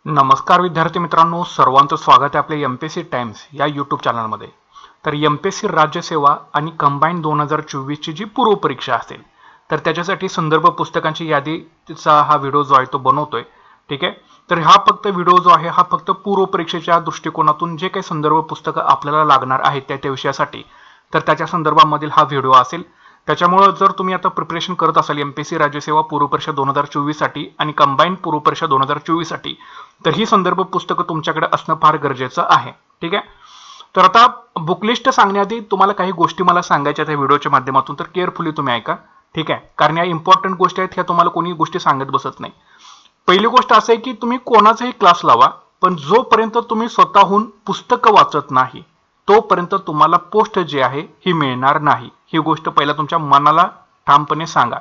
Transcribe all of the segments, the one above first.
नमस्कार विद्यार्थी मित्रांनो, सर्वांचं स्वागत आहे आपल्या एमपीएससी टाइम्स या यूट्यूब चॅनलमध्ये। तर एमपीएससी राज्यसेवा आणि कंबाईन 2024 ची जी पूर्व परीक्षा असेल तर त्याच्यासाठी संदर्भ पुस्तकांची यादीचा हा व्हिडिओ जो आहे तो बनवतोय। ठीक आहे, तर हा फक्त व्हिडिओ जो आहे हा फक्त पूर्व परीक्षेच्या दृष्टिकोनातून जे काही संदर्भ पुस्तकं आपल्याला लागणार आहेत त्या विषयासाठी तर त्याच्या संदर्भामधील हा व्हिडिओ असेल। त्याच्यामुळे जर तुम्ही आता प्रिपरेशन करत असाल एमपीएससी राज्यसेवा पूर्व परीक्षा 2024 साठी आणि कंबाईन पूर्व परीक्षा 2024 साठी तर ही संदर्भ पुस्तकं तुमच्याकडे असणं फार गरजेचं आहे। ठीक आहे, तर आता बुकलिस्ट सांगण्याआधी तुम्हाला काही गोष्टी मला सांगायच्या आहेत व्हिडिओच्या माध्यमातून, तर केअरफुली तुम्ही ऐका। ठीक आहे, कारण या इम्पॉर्टंट गोष्टी आहेत, ह्या तुम्हाला कोणी गोष्टी सांगत बसत नाही। पहिली गोष्ट असं आहे की तुम्ही कोणाचाही क्लास लावा, पण जोपर्यंत तुम्ही स्वतःहून पुस्तकं वाचत नाही तोपर्यंत तुम्हाला पोस्ट जे आहे ही मिळणार नाही। ही गोष्ट पहिला तुमच्या मनाला ठामपणे सांगा।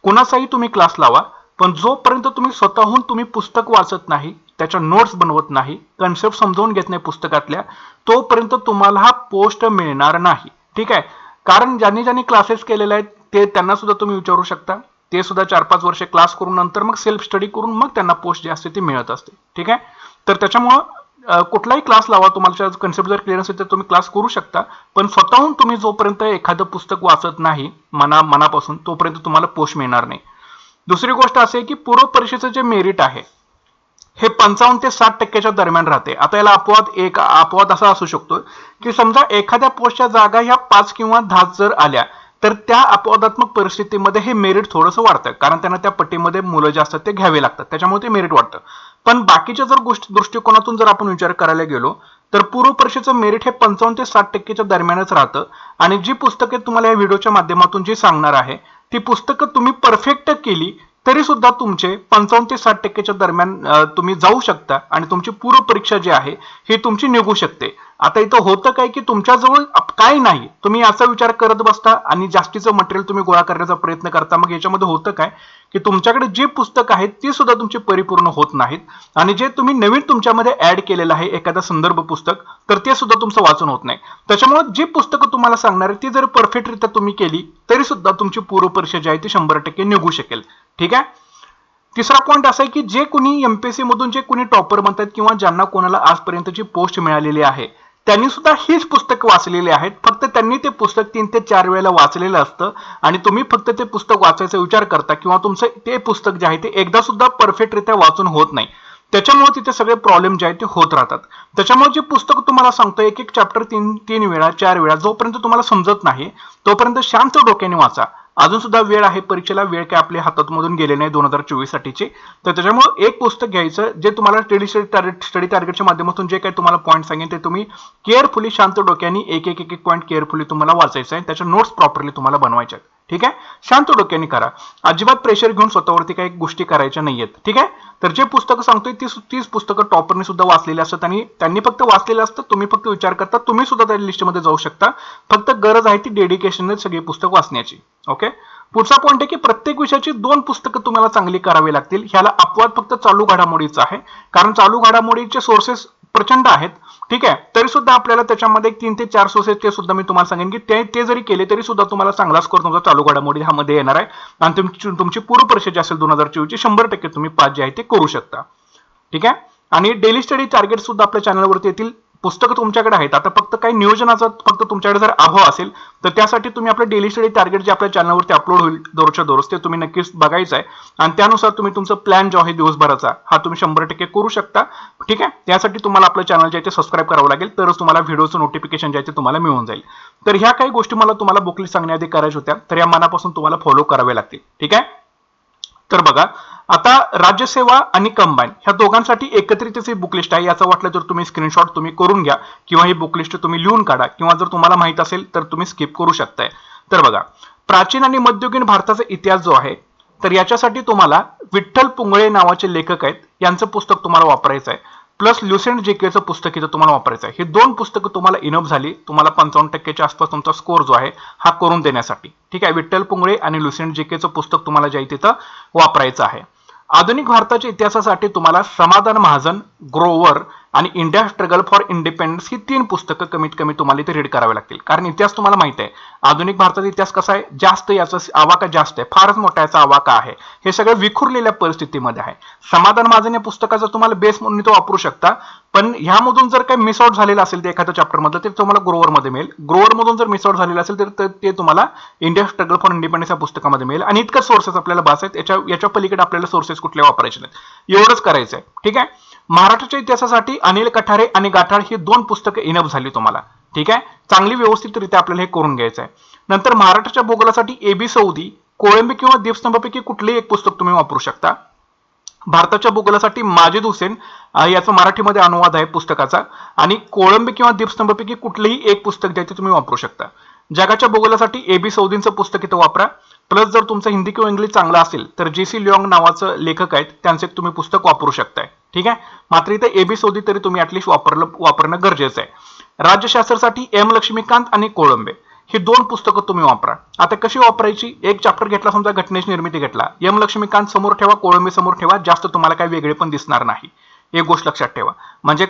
कोणाचाही तुम्ही क्लास लावा, पण जोपर्यंत तुम्ही स्वतःहून तुम्ही पुस्तक वाचत नाही, त्याच्या नोट्स बनवत नाही, कन्सेप्ट समजावून घेत नाही पुस्तकातल्या, तोपर्यंत तुम्हाला हा पोस्ट मिळणार नाही। ठीक आहे, कारण ज्यांनी क्लासेस केलेले आहेत ते त्यांना सुद्धा तुम्ही विचारू शकता, ते सुद्धा 4-5 वर्ष क्लास करून नंतर मग सेल्फ स्टडी करून मग त्यांना पोस्ट जे असते ती मिळत असते। ठीक आहे, तर त्याच्यामुळे कुठलाही क्लास लावा, तुम्हाला कन्सेप्ट जर क्लिअर असेल तर तुम्ही क्लास करू शकता, पण स्वतःहून तुम्ही जोपर्यंत एखादं पुस्तक वाचत नाही मनापासून तोपर्यंत तुम्हाला पोस्ट मिळणार नाही। दुसरी गोष्ट अशी आहे की पूर्व परीक्षेचं जे मेरिट आहे हे 55 ते 60% दरम्यान राहते। आता याला अपवाद असा असू शकतो की समजा एखाद्या पोस्टच्या जागा ह्या 5 किंवा 10 जर आल्या तर त्या अपवादात्मक परिस्थितीमध्ये हे मेरिट थोडंसं वाढतं, कारण त्यांना त्या पट्टीमध्ये मुलं जे असतात ते घ्यावे लागतात, त्याच्यामुळे ते मेरिट वाढतं। पण बाकीच्या जर दृष्टिकोनातून जर आपण विचार करायला गेलो तर पूर्व परीक्षेचं मेरिट हे 55 ते 60% दरम्यानच राहतं। आणि जी पुस्तके तुम्हाला या व्हिडिओच्या माध्यमातून जी सांगणार आहे ती पुस्तकं तुम्ही परफेक्ट केली तरी सुद्धा तुमचे 55 ते 60% दरम्यान तुम्ही जाऊ शकता आणि तुमची पूर्व परीक्षा जी आहे ही तुमची निघू शकते। आता इथं होतं काय की तुमच्याजवळ काय नाही, तुम्ही याचा विचार करत बसता आणि जास्तीचं मटेरियल तुम्ही गोळा करण्याचा प्रयत्न करता। मग याच्यामध्ये होतं काय की तुमच्याकडे जे पुस्तक आहेत ती सुद्धा तुमची परिपूर्ण होत नाहीत, आणि जे तुम्ही नवीन तुमच्यामध्ये ऍड केलेलं आहे एखादा संदर्भ पुस्तक तर ते सुद्धा तुमचं वाचन होत नाही। त्याच्यामुळे जी पुस्तकं तुम्हाला सांगणार आहे ती जर परफेक्टरित्या तुम्ही केली तरी सुद्धा तुमची पूर्व परीक्षा जी आहे ती 100% निघू शकेल। ठीक आहे, तिसरा पॉईंट असा आहे की जे कोणी एमपीएससी मधून जे कोणी टॉपर म्हणतात किंवा ज्यांना कोणाला आजपर्यंतची पोस्ट मिळालेली आहे त्यांनी सुद्धा हीच पुस्तक वाचलेली आहेत, फक्त त्यांनी ते पुस्तक 3 ते 4 वेळेला वाचलेलं असतं आणि तुम्ही फक्त ते पुस्तक वाचायचा विचार करता किंवा तुमचं ते पुस्तक जे आहे ते एकदा सुद्धा परफेक्टरित्या वाचून होत नाही, त्याच्यामुळे तिथे सगळे प्रॉब्लेम जे आहेत ते होत राहतात। त्याच्यामुळे जे पुस्तक तुम्हाला सांगतो एक चॅप्टर 3 वेळा 4 वेळा जोपर्यंत तुम्हाला समजत नाही तोपर्यंत शांत डोक्याने वाचा। अजून सुद्धा वेळ आहे, परीक्षेला वेळ काय आपल्या हातातमधून गेले नाही 2024 साठीचे, तर त्याच्यामुळे एक पुस्तक घ्यायचं जे तुम्हाला स्टडी टार्गेटच्या माध्यमातून जे काही तुम्हाला पॉईंट सांगेन ते तुम्ही केअरफुली शांत डोक्याने एक पॉईंट केअरफुली तुम्हाला वाचायचं आहे, त्याच्या नोट्स प्रॉपरली तुम्हाला बनवायच्या आहेत। ठीक आहे, शांत डोक्याने करा, अजिबात प्रेशर घेऊन स्वतःवरती काही गोष्टी करायच्या नाहीयेत। ठीक आहे, तर जे पुस्तकं सांगतोय तीच पुस्तकं टॉपरने सुद्धा वाचलेली असतात आणि त्यांनी फक्त वाचलेलं असतं, तुम्ही फक्त विचार करता, तुम्ही सुद्धा त्या लिस्टमध्ये जाऊ शकता, फक्त गरज आहे ती डेडिकेशन सगळी पुस्तक वाचण्याची। ओके, पुढचा पॉईंट आहे की प्रत्येक विषयाची 2 पुस्तकं तुम्हाला चांगली करावी लागतील। ह्याला अपवाद फक्त चालू घडामोडीचा आहे, कारण चालू घडामोडीचे सोर्सेस प्रचंड आहेत। ठीक आहे, तरी सुद्धा आपल्याला त्याच्यामध्ये 3 ते 4 सोर्सेस ते सुद्धा मी तुम्हाला सांगेन की ते जरी केले तरी सुद्धा तुम्हाला चांगला स्कोर तुमचा चालू घडामोडी ह्यामध्ये येणार आहे आणि तुमची पूर्व परीक्षा जी असेल 2024 ची 100% तुम्ही पास जे आहे ते करू शकता। ठीक आहे, आणि डेली स्टडी टार्गेट सुद्धा आपल्या चॅनलवरती येतील, पुस्तकं तुमच्याकडे आहेत। आता फक्त काही नियोजनाचा फक्त तुमच्याकडे जर अभाव असेल तर त्यासाठी तुम्ही आपलं डेली स्टडी टार्गेट जे आपल्या चॅनलवरती अपलोड होईल दररोजच्या दररोज ते तुम्ही नक्कीच बघायचं आहे आणि त्यानुसार तुम्ही तुमचा प्लॅन जो आहे दिवसभराचा हा तुम्ही 100% करू शकता। ठीक आहे, त्यासाठी तुम्हाला आपलं चॅनल जे आहे ते सबस्क्राईब करावं लागेल, तरच तुम्हाला व्हिडिओचं नोटिफिकेशन जे आहे ते तुम्हाला मिळून जाईल। तर ह्या काही गोष्टी मला तुम्हाला बुकलिस्ट सांगण्याआधी करायच्या होत्या, तर या मनापासून तुम्हाला फॉलो करावे लागतील। ठीक आहे, तर बघा आता राज्यसेवा आणि कंबाईन ह्या दोघांसाठी एकत्रितच बुकलिस्ट आहे, याचा वाटलं तर तुम्ही स्क्रीनशॉट तुम्ही करून घ्या किंवा ही बुकलिस्ट तुम्ही लिहून काढा, किंवा जर तुम्हाला माहित असेल तर तुम्ही स्किप करू शकताय। तर बघा, प्राचीन आणि मध्ययुगीन भारताचा इतिहास जो आहे तर याच्यासाठी तुम्हाला विठ्ठल पुंगळे नावाचे लेखक आहेत यांचं पुस्तक तुम्हाला वापरायचं आहे, प्लस ल्युसेंट जीकेचं पुस्तक इथं तुम्हाला वापरायचं आहे। हे 2 पुस्तकं तुम्हाला इनफ झाली, तुम्हाला 55% आसपास तुमचा स्कोर जो आहे हा करून देण्यासाठी। ठीक आहे, विठ्ठल पुंगळे आणि ल्युसेंट जीकेचं पुस्तक तुम्हाला जे आहे तिथं वापरायचं आहे। आधुनिक भारताच्या इतिहासासाठी तुम्हाला समाधान महाजन, ग्रोवर आणि इंडिया स्ट्रगल फॉर इंडिपेंडन्स ही 3 पुस्तकं कमीत कमी तुम्हाला इथे रीड करावी लागतील. कारण इतिहास तुम्हाला माहिती आहे, आधुनिक भारताचा इतिहास कसा आहे, जास्त याचा आवाका जास्त आहे, फारच मोठा याचा आवाका आहे. हे सगळं विखुरलेल्या परिस्थितीमध्ये आहे. समाधान महाजन या पुस्तकाचा तुम्हाला बेस म्हणून तो वापरू शकता. पण ह्यामधून जर काही मिस आउट झालेलं असेल ते एखाद्या चॅप्टर मधलं, ते तुम्हाला ग्रोअरमध्ये मिळेल. ग्रोअरमधून जर मिस आउट झालेलं असेल तर ते तुम्हाला इंडिया स्ट्रगल फॉर इंडिपेंडन्स या पुस्तकामध्ये मिळेल. आणि इतकं सोर्सेस आपल्याला बास आहेत, याच्या पलीकडे आपल्याला सोर्सेस कुठले वापरायचे नाहीत. एवढंच करायचं आहे. ठीक आहे. महाराष्ट्राच्या इतिहासासाठी अनिल कठारे आणि गाठाळ ही 2 पुस्तकं इनफ झाली तुम्हाला. ठीक आहे. चांगली व्यवस्थितरित्या आपल्याला हे करून घ्यायचं आहे. नंतर महाराष्ट्राच्या भूगोलासाठी एबी सौदी, कोळंबी किंवा दीपस्तंभापैकी कुठलेही एक पुस्तक तुम्ही वापरू शकता. भारताच्या भूगोलासाठी माजिद हुसेन याचा मराठीमध्ये अनुवाद आहे पुस्तकाचा, आणि कोळंबी किंवा दीपस्तंभापैकी कुठलेही एक पुस्तक द्यायचे तुम्ही वापरू शकता. जगाच्या भूगोलासाठी एबी सौदींचं पुस्तक इथं वापरा. प्लस जर तुमचं हिंदी किंवा इंग्लिश चांगलं असेल तर JC लिऑंग नावाचं लेखक आहेत, त्यांचे तुम्ही पुस्तक वापरू शकताय. ठीक आहे. मात्र इथं एबी सौदी तरी तुम्ही ऍटलिस्ट वापरणं गरजेचं आहे. राज्यशास्त्रासाठी M लक्ष्मीकांत आणि कोळंबे ही 2 पुस्तकं तुम्ही वापरा. आता कशी वापरायची, एक चॅप्टर घेतला, समजा घटनेची निर्मिती घेतला, M लक्ष्मीकांत समोर ठेवा, कोळंबे समोर ठेवा, जास्त तुम्हाला काही वेगळे पण दिसणार नाही. एक गोष्ट लक्षात ठेवा, म्हणजे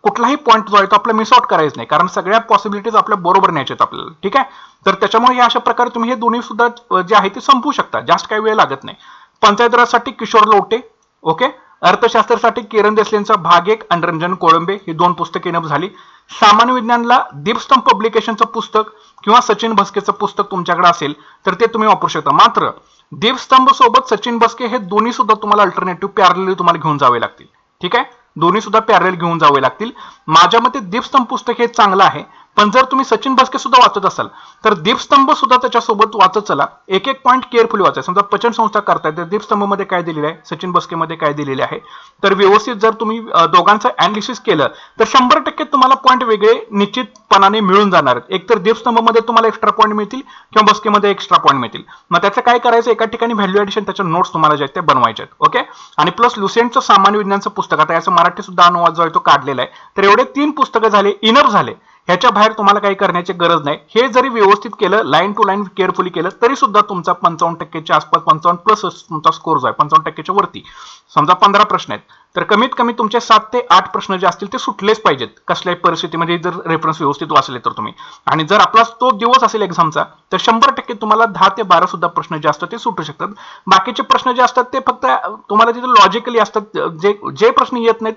कुठलाही पॉईंट जो आहे तो आपला मिस आउट करायचा नाही, कारण सगळ्या पॉसिबिलिटीज आपल्या बरोबर न्यायच्यात आपल्याला. ठीक आहे. तर त्याच्यामुळे अशा प्रकारे तुम्ही हे दोन्ही सुद्धा जे आहे ते संपवू शकता, जास्त काही वेळ लागत नाही. पंचायत राजसाठी किशोर लोटे. ओके. अर्थशास्त्रासाठी किरण देसलेंचा भाग 1 आणि रंजन कोळंबे ही 2 पुस्तके इनफ झाली. सामान्य विज्ञानला दीपस्तंभ पब्लिकेशनचं पुस्तक किंवा सचिन भस्केचं पुस्तक तुमच्याकडे असेल तर ते तुम्ही वापरू शकता. मात्र दीपस्तंभ सोबत सचिन भस्के हे दोन्ही सुद्धा तुम्हाला अल्टरनेटिव्ह पॅरलली तुम्हाला घेऊन जावे लागतील. ठीक आहे. दोन्ही सुद्धा पॅरल घेऊन जावे लागतील. माझ्या मते दीपस्तंभ पुस्तक हे चांगलं आहे, पण जर तुम्ही सचिन भस्के सुद्धा वाचत असाल तर दीपस्तंभ सुद्धा त्याच्यासोबत वाचत चला. एक एक पॉईंट केअरफुली वाचा. समजा पचन संस्था करताय तर दीपस्तंभ मध्ये काय दिलेलं आहे, सचिन भस्के मध्ये काय दिलेले आहे, तर व्यवस्थित जर तुम्ही दोघांचं अनालिसिस केलं तर 100% तुम्हाला पॉईंट वेगळे निश्चितपणाने मिळून जाणार आहेत. एक तर दीपस्तंभ मध्ये तुम्हाला एक्स्ट्रा पॉईंट मिळतील किंवा भस्केमध्ये एक्स्ट्रा पॉईंट मिळतील. मग त्याचं काय करायचं, एका ठिकाणी व्हॅल्यू ऍडिशन त्याच्या नोट्स तुम्हाला जे आहेत ते बनवायचे आहेत. ओके. आणि प्लस लुसेंटचं सामान्य विज्ञानचं पुस्तक, आता याचं मराठी सुद्धा अनुवाद जो आहे तो काढलेला आहे. तर एवढे 3 पुस्तकं झाले, इनफ झाले. ह्याच्या बाहेर तुम्हाला काही करण्याची गरज नाही. हे जरी व्यवस्थित केलं, लाईन टू लाईन केअरफुली केलं, तरी सुद्धा तुमचा 55% आसपास, 55 प्लस तुमचा स्कोर जो आहे 55% वरती. समजा 15 प्रश्न आहेत तर कमीत कमी तुमचे 7 ते 8 प्रश्न जे असतील ते सुटलेच पाहिजेत कसल्याही परिस्थितीमध्ये, जर रेफरन्स व्यवस्थित वाचले तर तुम्ही. आणि जर आपला तो दिवस असेल एक्झामचा तर 100% तुम्हाला 10 ते 12 सुद्धा प्रश्न जे असतात ते सुटू शकतात. बाकीचे प्रश्न जे असतात ते फक्त तुम्हाला तिथे लॉजिकली असतात. जे प्रश्न येत नाहीत,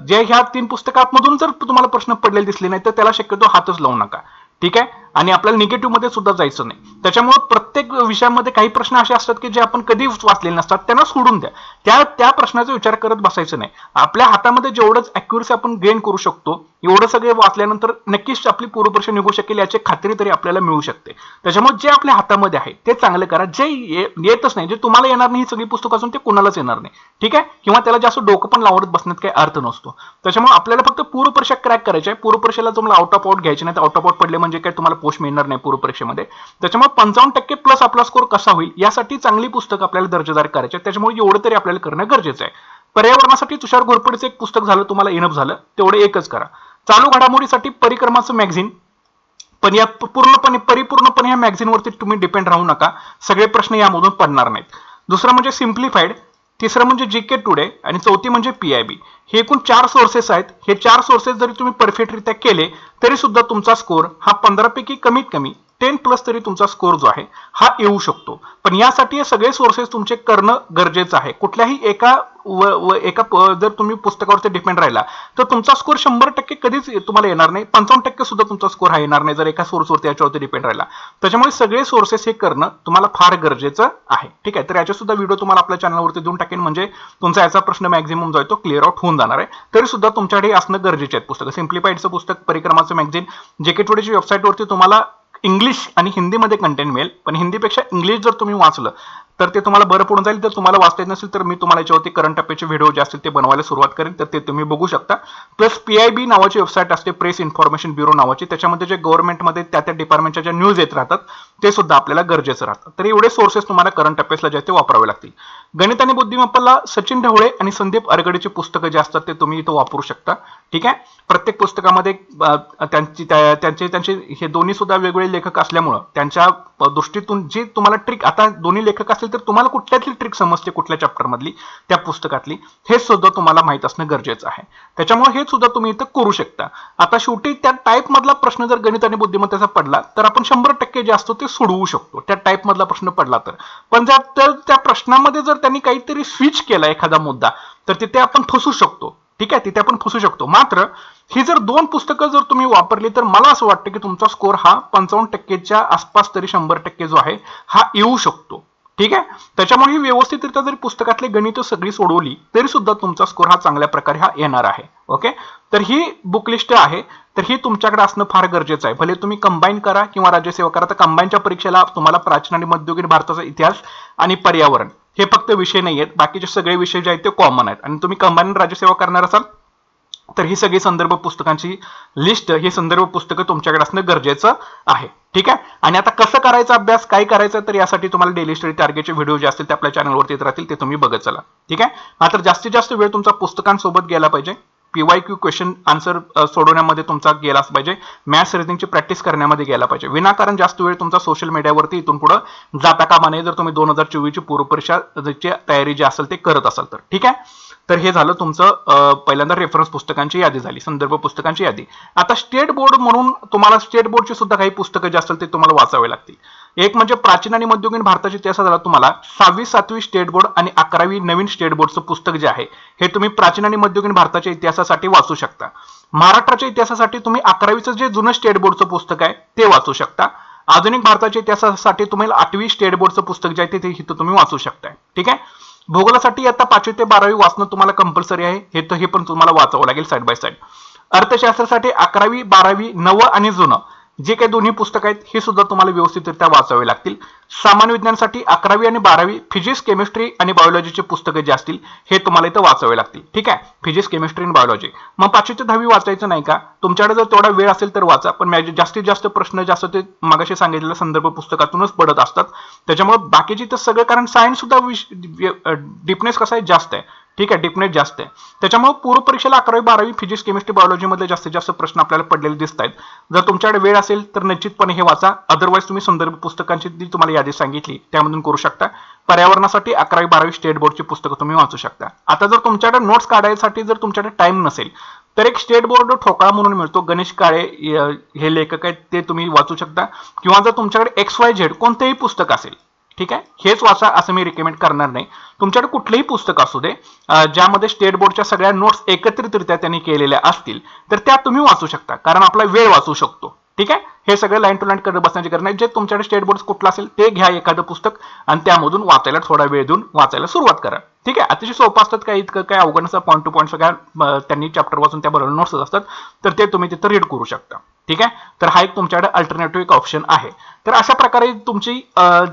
जे ह्या 3 पुस्तकांमधून जर तुम्हाला प्रश्न पडलेले दिसले नाही तर त्याला शक्यतो हातच लावू नका. ठीक आहे. आणि आपल्याला निगेटिव्ह मध्ये सुद्धा जायचं नाही. त्याच्यामुळे प्रत्येक विषयामध्ये काही प्रश्न असे असतात की जे आपण कधी वाचलेले नसतात, त्यांना सोडून द्या. त्या प्रश्नाचा विचार करत बसायचं नाही. आपल्या हातामध्ये जेवढंच अॅक्युरसी आपण गेन करू शकतो एवढं सगळे वाचल्यानंतर नक्कीच आपली पूर्वपरीक्षा निघू शकेल याची खात्री तरी आपल्याला मिळू शकते. त्याच्यामुळे जे आपल्या हातामध्ये आहे ते चांगलं करा. जे येतच नाही, जे तुम्हाला येणार नाही, ही सगळी पुस्तकं असून ते कुणालाच येणार नाही. ठीक आहे. किंवा त्याला जास्त डोकं पण लावत बसण्यात काही अर्थ नसतो. त्याच्यामुळे आपल्याला फक्त पूर्वपरीक्षा क्रॅक करायची आहे. पूर्वपरीक्षेला तुम्हाला आउट ऑफ आउट घ्यायचे नाही, तर आउट ऑफ आउट पडले म्हणजे काय तुम्हाला पोस्ट मिळणार नाही पूर्वपरीक्षेमध्ये. त्याच्यामुळे 55% प्लस आपला स्कोर कसा होईल यासाठी चांगली पुस्तक आपल्याला दर्जेदार करायचे. त्याच्यामुळे एवढं तरी आपल्याला करणं गरजेचं आहे. पर्यावरणासाठी तुषार घोरपडेचं एक पुस्तक झालं, तुम्हाला इनफ झालं, तेवढे एकच करा. चालू घडामोडीसाठी परिक्रमाचं मॅगझिन, पण या परिपूर्णपणे या मॅगझिनवरती तुम्ही डिपेंड राहू नका. सगळे प्रश्न यामधून पडणार नाहीत. दुसरं म्हणजे सिम्प्लिफाईड, तिसरं म्हणजे जीके टुडे आणि चौथी म्हणजे PIB. हे एकूण 4 सोर्सेस आहेत. हे 4 सोर्सेस जरी तुम्ही परफेक्टरित्या केले तरी सुद्धा तुमचा स्कोर हा 15 पैकी कमीत कमी 10 प्लस तरी तुमचा स्कोर जो आहे हा येऊ शकतो. पण यासाठी हे सगळे सोर्सेस तुमचे करणं गरजेचं आहे. कुठल्याही एका जर तुम्ही पुस्तकावरती डिपेंड राहिला तर तुमचा स्कोर 100% कधीच तुम्हाला येणार नाही. 55% सुद्धा तुमचा स्कोर हा येणार नाही जर एका सोर्सवरती याच्यावरती डिपेंड राहिला. त्याच्यामुळे सगळे सोर्सेस हे करणं तुम्हाला फार गरजेचं आहे. ठीक आहे. तर याचे सुद्धा व्हिडिओ तुम्हाला आपल्या चॅनलवरती देऊन टाकेन, म्हणजे तुमचा याचा प्रश्न मॅक्झिमम जो आहे तो क्लिअर आउट होऊन जाणार आहे. तरी सुद्धा तुमच्याकडे असणं गरजेचे आहेत पुस्तकं. सिम्प्लिफाईडचं पुस्तक, परिक्रमाचं मॅगझिन, जेके टुडेची वेबसाईटवरती तुम्हाला इंग्लिश आणि हिंदीमध्ये कंटेंट मिळेल, पण हिंदीपेक्षा इंग्लिश जर तुम्ही वाचलं तर ते तुम्हाला बरं पडून जाईल. जर तुम्हाला वाचता येत नसेल तर मी तुम्हाला याच्यावरती करंट अफेअरचे व्हिडिओ जे असतील ते बनवायला सुरुवात करेन, तर ते तुम्ही बघू शकता. प्लस PIB नावाची वेबसाईट असते, प्रेस इन्फॉर्मेशन ब्युरो नावाची, त्याच्यामध्ये जे गव्हर्नमेंटमध्ये त्या डिपार्टमेंटच्या ज्या न्यूज येत राहतात ते सुद्धा आपल्याला गरजेचं राहतं. तर एवढे सोर्सेस तुम्हाला करंट अफेअर्सला जे ते वापरावे लागतील. गणित आणि बुद्धिमत्तेला सचिन ढवळे आणि संदीप अरगडेची पुस्तकं जे असतात ते तुम्ही इथं वापरू शकता. ठीक आहे. प्रत्येक पुस्तकामध्ये त्यांचे हे दोन्ही सुद्धा वेगवेगळे लेखक असल्यामुळं त्यांच्या दृष्टीतून जी तुम्हाला ट्रिक, आता दोन्ही लेखक असतील तर तुम्हाला कुठल्यातली ट्रिक समजते कुठल्या चॅप्टर मधली त्या पुस्तकातली, हे सुद्धा तुम्हाला माहित असणं गरजेचं आहे. त्याच्यामुळे हे सुद्धा तुम्ही इथं करू शकता. आता शेवटी त्या टाईप मधला प्रश्न जर गणित आणि बुद्धिमत्तेचा पडला तर आपण 100% जे असतो ते सोडवू शकतो त्या टाईप मधला प्रश्न पडला तर. पण जर त्या प्रश्नामध्ये जर त्यांनी काहीतरी स्विच केला एखादा मुद्दा तर तिथे आपण फसू शकतो. ठीक आहे, तिथे आपण फसू शकतो. मात्र ही जर 2 पुस्तकं जर तुम्ही वापरली तर मला असं वाटतं की तुमचा स्कोर हा 55%च्या आसपास तरी 100% जो आहे हा येऊ शकतो. ठीक आहे. त्याच्यामुळे ही व्यवस्थितरित्या जरी पुस्तकातली गणित सगळी सोडवली तरी सुद्धा तुमचा स्कोर हा चांगल्या प्रकारे हा येणार आहे. ओके, तर ही बुक लिस्ट आहे, तर ही तुमच्याकडे असणं फार गरजेचं आहे. भले तुम्ही कंबाईन करा किंवा राज्यसेवा करा. तर कंबाईनच्या परीक्षेला तुम्हाला प्राचीन आणि मध्ययुगीन भारताचा इतिहास आणि पर्यावरण हे फक्त विषय नाही आहेत, बाकीचे सगळे विषय जे आहेत ते कॉमन आहेत. आणि तुम्ही कंबाईन राज्यसेवा करणार असाल तर ही सगळी संदर्भ पुस्तकांची लिस्ट, ही संदर्भ पुस्तकं तुमच्याकडे असणं गरजेचं आहे. ठीक आहे. आणि आता कसं करायचा अभ्यास, काय करायचं, तर यासाठी तुम्हाला डेली स्टडी टार्गेटचे व्हिडिओ जे असतील ते आपल्या चॅनलवरती येत राहतील, ते तुम्ही बघत चला. ठीक आहे. मात्र जास्तीत जास्त वेळ तुमचा पुस्तकांसोबत गेला पाहिजे. PYQ क्वेश्चन आन्सर सोडवण्यामध्ये तुमचा गेलाच पाहिजे. मॅथ्स रिझनिंगची प्रॅक्टिस करण्यामध्ये गेला पाहिजे. विनाकारण जास्त वेळ तुमचा सोशल मीडियावरती इथून पुढे जाता कामा नये, जर तुम्ही 2024 ची पूर्वपरीक्षाची तयारी जी असेल ते करत असाल तर. ठीक आहे. तर हे झालं तुमचं पहिल्यांदा रेफरन्स पुस्तकांची यादी झाली, संदर्भ पुस्तकांची यादी. आता स्टेट बोर्ड म्हणून तुम्हाला स्टेट बोर्डची सुद्धा काही पुस्तकं जे असतील ते तुम्हाला वाचावे लागतील. एक म्हणजे प्राचीन आणि मध्ययुगीन भारताची इतिहासाला तुम्हाला 6वी 7वी स्टेट बोर्ड आणि 11वी नवीन स्टेट बोर्डचं पुस्तक जे आहे हे तुम्ही प्राचीन आणि मध्ययुगीन भारताच्या इतिहासासाठी वाचू शकता. महाराष्ट्राच्या इतिहासासाठी तुम्ही 11वीचं जे जुनं स्टेट बोर्डचं पुस्तक आहे ते वाचू शकता. आधुनिक भारताच्या इतिहासासाठी तुम्हाला 8वी स्टेट बोर्डचं पुस्तक जे आहे ते इथं तुम्ही वाचू शकताय. ठीक आहे. भूगोलासाठी आता 5वी ते 12वी वाचणं तुम्हाला कंपल्सरी आहे, हे पण तुम्हाला वाचावं लागेल साईड बाय साईड. अर्थशास्त्रासाठी 11वी 12वी नवं आणि जुनं जे काही दोन्ही पुस्तक आहेत हे सुद्धा तुम्हाला व्यवस्थितरित्या वाचावे लागतील. सामान्य विज्ञानासाठी 11वी आणि 12वी फिजिक्स, केमिस्ट्री आणि बायोलॉजीचे पुस्तकं जे असतील हे तुम्हाला इथं वाचावे लागतील. ठीक आहे. फिजिक्स, केमिस्ट्री आणि बायोलॉजी. मग 5वी ते 10वी वाचायचं नाही का? तुमच्याकडे जर तेवढा वेळ असेल तर वाचा, पण जास्तीत जास्त प्रश्न जे असतात ते मागाशी सांगितलेल्या संदर्भ पुस्तकातूनच पडत असतात. त्याच्यामुळे बाकीची तर सगळं, कारण सायन्स सुद्धा डीपनेस कसा आहे, जास्त आहे. ठीक आहे, डिपनेस जास्त आहे. त्याच्यामुळे पूर्व परीक्षेला 11वी 12वी फिजिक्स, केमिस्ट्री, बायोलॉजी मध्ये जास्तीत जास्त प्रश्न आपल्याला पडलेले दिसत आहेत. जर तुमच्याकडे वेळ असेल तर निश्चितपणे हे वाचा. अदरवाईज तुम्ही संदर्भ पुस्तकांची जी तुम्हाला यादी सांगितली त्यामधून करू शकता. पर्यावरणासाठी 11वी 12वी स्टेट बोर्डची पुस्तकं तुम्ही वाचू शकता. आता जर तुमच्याकडे नोट्स काढायसाठी जर तुमच्याकडे टाइम नसेल तर एक स्टेट बोर्ड ठोकळा म्हणून मिळतो, गणेश काळे हे लेखक आहेत, ते तुम्ही वाचू शकता. किंवा जर तुमच्याकडे XYZ कोणतेही पुस्तक असेल, ठीक आहे, हेच वाचा असं मी रिकमेंड करणार नाही. तुमच्याकडे कुठलंही पुस्तक असू दे ज्यामध्ये स्टेट बोर्डच्या सगळ्या नोट्स एकत्रितरित्या त्यांनी केलेल्या असतील तर त्या तुम्ही वाचू शकता, कारण आपला वेळ वाचू शकतो. ठीक आहे. हे सगळं लाईन टू लाईन करत बसण्याची गरज नाही. जे तुमच्याकडे स्टेट बोर्ड कुठलं असेल ते घ्या एखादं पुस्तक आणि त्यामधून वाचायला थोडा वेळ देऊन वाचायला सुरुवात करा. ठीक आहे. अतिशय सोपं असतात, काय इतकं काय अवघड नसतं. पॉईंट टू पॉईंट सगळ्या त्यांनी चॅप्टर वाचून त्याबरोबर नोट्स असतात तर ते तुम्ही तिथं रीड करू शकता. ठीक आहे. तर हा एक तुमच्याकडे अल्टरनेटिव्ह एक ऑप्शन आहे. तर अशा प्रकारे तुमची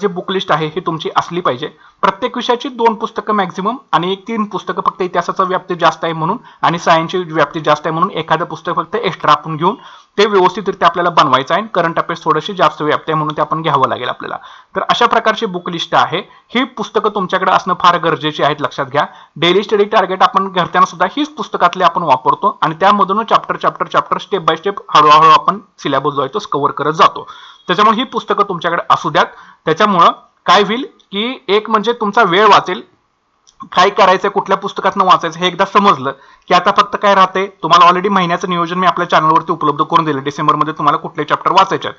जी बुक लिस्ट आहे ही तुमची असली पाहिजे. प्रत्येक विषयाची 2 पुस्तकं मॅक्झिमम आणि 3 पुस्तकं फक्त इतिहासाचा व्याप्ती जास्त आहे म्हणून आणि सायन्सची व्याप्ती जास्त आहे म्हणून एखादं पुस्तक फक्त एक्स्ट्रा आपण घेऊन ते व्यवस्थितरित्या आपल्याला बनवायचं आहे. करंट अफेअर्स थोडीशी जास्त व्याप्ती आहे म्हणून ते आपण घ्यावं लागेल आपल्याला. तर अशा प्रकारची बुक लिस्ट आहे. ही पुस्तकं तुमच्याकडे असणं फार गरजेची आहेत, लक्षात घ्या. डेली स्टडी टार्गेट आपण घरत्यांना सुद्धा हीच पुस्तकातले आपण वापरतो आणि त्यामधून चॅप्टर स्टेप बाय स्टेप हळूहळू आपण सिलेबस जो आहे तो कव्हर करत जातो. त्याच्यामुळे ही पुस्तकं तुमच्याकडे असू द्यात. त्याच्यामुळं काय होईल की एक म्हणजे तुमचा वेळ वाचेल. काय करायचं, कुठल्या पुस्तकातनं वाचायचं हे एकदा समजलं की आता फक्त काय राहते, तुम्हाला ऑलरेडी महिन्याचं नियोजन मी आपल्या चॅनलवरती उपलब्ध करून दिलं. डिसेंबरमध्ये तुम्हाला कुठले चॅप्टर वाचायचे.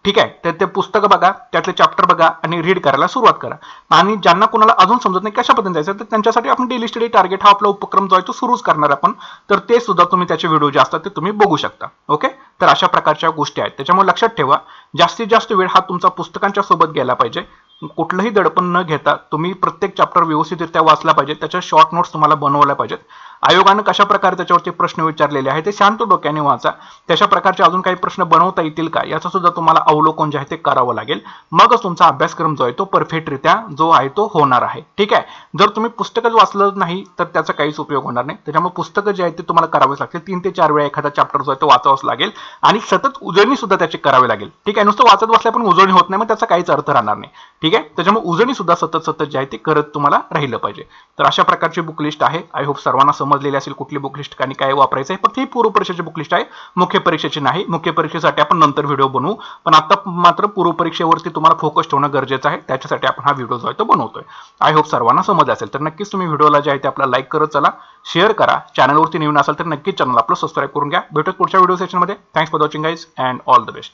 ठीक आहे. तर ते पुस्तकं बघा, त्यातले चॅप्टर बघा आणि रीड करायला सुरुवात करा. आणि ज्यांना कोणाला अजून समजत नाही कशा पद्धतीने जायचं तर त्यांच्यासाठी आपण डेली स्टडी टार्गेट हा आपला उपक्रम जो आहे तो सुरूच करणार आपण. तर ते सुद्धा तुम्ही त्याचे व्हिडिओ जे असतात ते तुम्ही बघू शकता. ओके. तर अशा प्रकारच्या गोष्टी आहेत. त्याच्यामुळे लक्षात ठेवा, जास्तीत जास्त वेळ हा तुमचा पुस्तकांच्या सोबत गेला पाहिजे. कुठलंही दडपण न घेता तुम्ही प्रत्येक चॅप्टर व्यवस्थितरित्या वाचला पाहिजे. त्याच्या शॉर्ट नोट्स तुम्हाला बनवल्या पाहिजेत. आयोगानं कशा प्रकारे त्याच्यावरती प्रश्न विचारलेले आहे ते शांत डोक्याने वाचा. त्याच्या प्रकारचे अजून काही प्रश्न बनवता येतील का याचा सुद्धा तुम्हाला अवलोकन जे आहे ते करावं लागेल. मगच तुमचा अभ्यासक्रम जो आहे तो परफेक्टरित्या जो आहे तो होणार आहे. ठीक आहे. जर तुम्ही पुस्तकच वाचलं नाही तर त्याचा काहीच उपयोग होणार नाही. त्याच्यामुळे पुस्तकं जे आहेत ते तुम्हाला करावेच लागतील. 3 ते 4 वेळा एखादा चॅप्टर जो आहे तो वाचावाच लागेल आणि सतत उजळणी सुद्धा त्याची करावी लागेल. ठीक आहे. नुसतं वाचत बसल्या पण उजळणी होत नाही, मग त्याचा काहीच अर्थ राहणार नाही. ठीक आहे. त्याच्यामुळे उजळणी सुद्धा सतत जे आहे ते करत तुम्हाला राहिलं पाहिजे. तर अशा प्रकारची बुक लिस्ट आहे. आय होप सर्वांना समज समजलेली असेल कुठली बुक लिस्ट आणि काय वापरायचं आहे. फक्त ही पूर्व परीक्षेची बुक लिस्ट आहे, मुख्य परीक्षेची नाही. मुख्य परीक्षेसाठी आपण नंतर व्हिडिओ बनवू, पण आता मात्र पूर्व परीक्षेवरती तुम्हाला फोकस ठेवणं गरजेचं आहे. त्याच्यासाठी आपण हा व्हिडिओ जो आहे तो बनवतोय. आय होप सर्वांना समजलं असेल. तर नक्कीच तुम्ही व्हिडिओला जे आहे ते आपला लाईक करत चला, शेअर करा. चॅनलवरती नवीन असाल तर नक्कीच चॅनल आपलं सबस्क्राईब करून घ्या. भेटूच पुढच्या व्हिडिओ सेशनमध्ये. Thanks for watching guys and all the best.